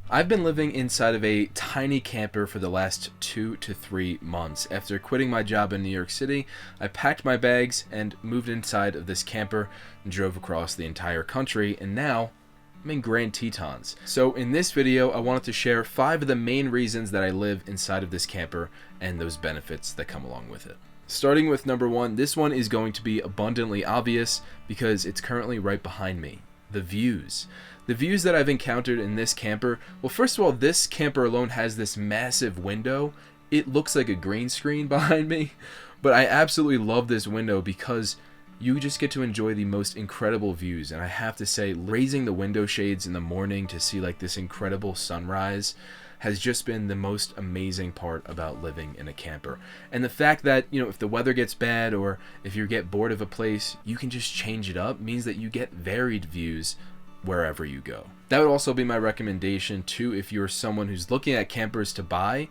I've been living inside of a tiny camper for the last 2 to 3 months. After quitting my job in New York City, I packed my bags and moved inside of this camper and drove across the entire country, and now I'm in Grand Tetons. So in this video, I wanted to share 5 of the main reasons that I live inside of this camper and those benefits that come along with it. Starting with number 1, this one is going to be abundantly obvious because it's currently right behind me. The views. The views that I've encountered in this camper, well, first of all, this camper alone has this massive window. It looks like a green screen behind me, but I absolutely love this window because you just get to enjoy the most incredible views. And I have to say, raising the window shades in the morning to see like this incredible sunrise has just been the most amazing part about living in a camper. And the fact that, if the weather gets bad or if you get bored of a place, you can just change it up means that you get varied views wherever you go. That would also be my recommendation too. If you're someone who's looking at campers to buy,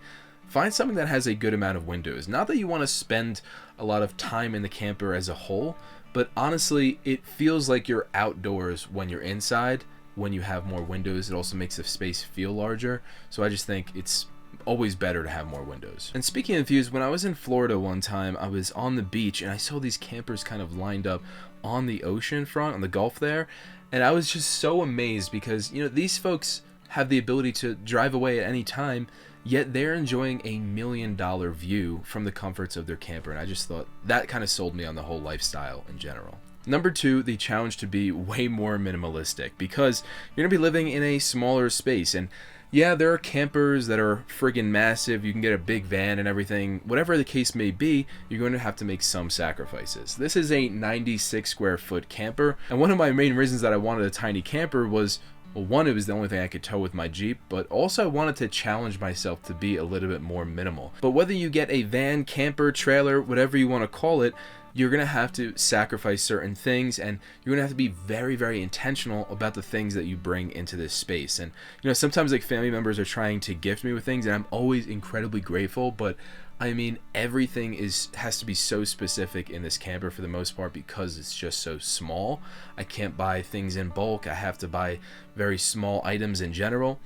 find something that has a good amount of windows. Not that you want to spend a lot of time in the camper as a whole, but honestly, it feels like you're outdoors when you're inside. When you have more windows, it also makes the space feel larger. So I just think it's always better to have more windows. And speaking of views, when I was in Florida one time, I was on the beach and I saw these campers kind of lined up on the ocean front, on the Gulf there. And I was just so amazed because, these folks have the ability to drive away at any time, yet they're enjoying a $1 million view from the comforts of their camper. And I just thought that kind of sold me on the whole lifestyle in general. Number 2, the challenge to be way more minimalistic because you're going to be living in a smaller space. And yeah, there are campers that are friggin' massive. You can get a big van and everything. Whatever the case may be, you're going to have to make some sacrifices. This is a 96 square foot camper. And one of my main reasons that I wanted a tiny camper was, well, one, it was the only thing I could tow with my Jeep, but also I wanted to challenge myself to be a little bit more minimal. But whether you get a van, camper, trailer, whatever you want to call it, you're going to have to sacrifice certain things, and you're going to have to be very, very intentional about the things that you bring into this space. And, sometimes like family members are trying to gift me with things, and I'm always incredibly grateful, but I mean, everything has to be so specific in this camper for the most part because it's just so small. I can't buy things in bulk. I have to buy very small items in general.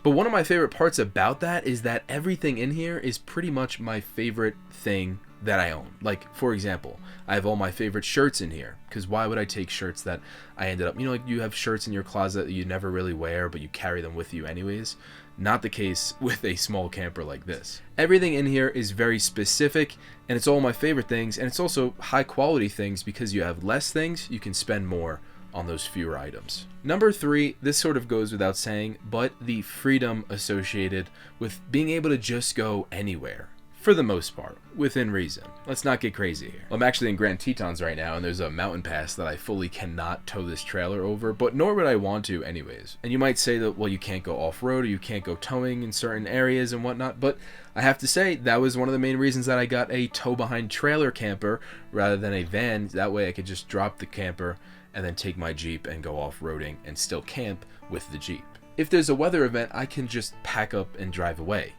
But one of my favorite parts about that is that everything in here is pretty much my favorite thing that I own. Like, for example, I have all my favorite shirts in here because why would I take shirts that I ended up, like you have shirts in your closet that you never really wear but you carry them with you anyways. Not the case with a small camper like this. Everything in here is very specific and it's all my favorite things, and it's also high quality things because you have less things, you can spend more on those fewer items. Number 3, this sort of goes without saying, but the freedom associated with being able to just go anywhere. For the most part, within reason. Let's not get crazy here. I'm actually in Grand Tetons right now, and there's a mountain pass that I fully cannot tow this trailer over, but nor would I want to anyways. And you might say that, well, you can't go off-road or you can't go towing in certain areas and whatnot, but I have to say that was one of the main reasons that I got a tow-behind trailer camper rather than a van. That way I could just drop the camper and then take my Jeep and go off-roading and still camp with the Jeep. If there's a weather event, I can just pack up and drive away.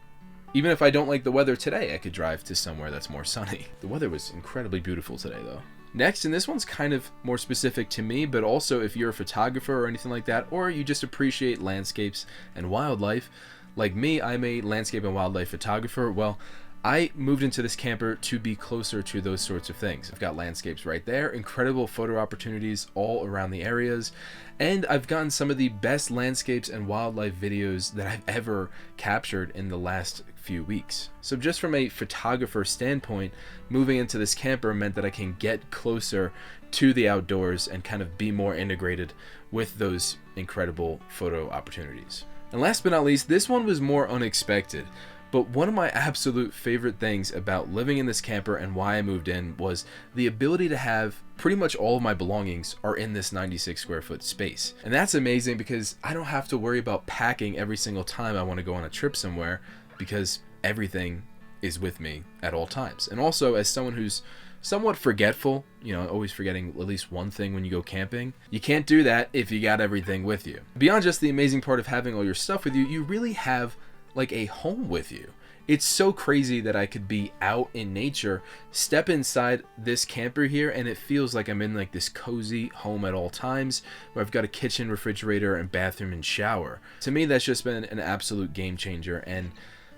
Even if I don't like the weather today, I could drive to somewhere that's more sunny. The weather was incredibly beautiful today though. Next, and this one's kind of more specific to me, but also if you're a photographer or anything like that, or you just appreciate landscapes and wildlife, like me, I'm a landscape and wildlife photographer. Well, I moved into this camper to be closer to those sorts of things. I've got landscapes right there, incredible photo opportunities all around the areas, and I've gotten some of the best landscapes and wildlife videos that I've ever captured in the last few weeks. So just from a photographer standpoint, moving into this camper meant that I can get closer to the outdoors and kind of be more integrated with those incredible photo opportunities. And last but not least, this one was more unexpected. But one of my absolute favorite things about living in this camper and why I moved in was the ability to have pretty much all of my belongings are in this 96 square foot space. And that's amazing because I don't have to worry about packing every single time I want to go on a trip somewhere because everything is with me at all times. And also, as someone who's somewhat forgetful, always forgetting at least one thing when you go camping, you can't do that if you got everything with you. Beyond just the amazing part of having all your stuff with you, you really have like a home with you. It's so crazy that I could be out in nature, step inside this camper here, and it feels like I'm in like this cozy home at all times, where I've got a kitchen, refrigerator, and bathroom and shower. To me, that's just been an absolute game changer. And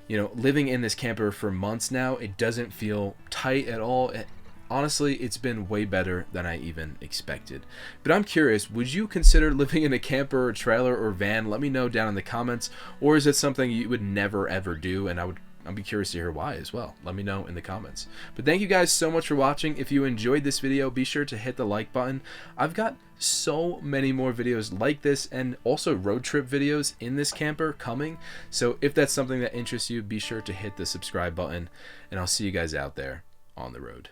living in this camper for months now, it doesn't feel tight at all. Honestly, it's been way better than I even expected. But I'm curious, would you consider living in a camper or trailer or van? Let me know down in the comments. Or is it something you would never ever do? And I'd be curious to hear why as well. Let me know in the comments. But thank you guys so much for watching. If you enjoyed this video, be sure to hit the like button. I've got so many more videos like this, and also road trip videos in this camper coming. So if that's something that interests you, be sure to hit the subscribe button, and I'll see you guys out there on the road.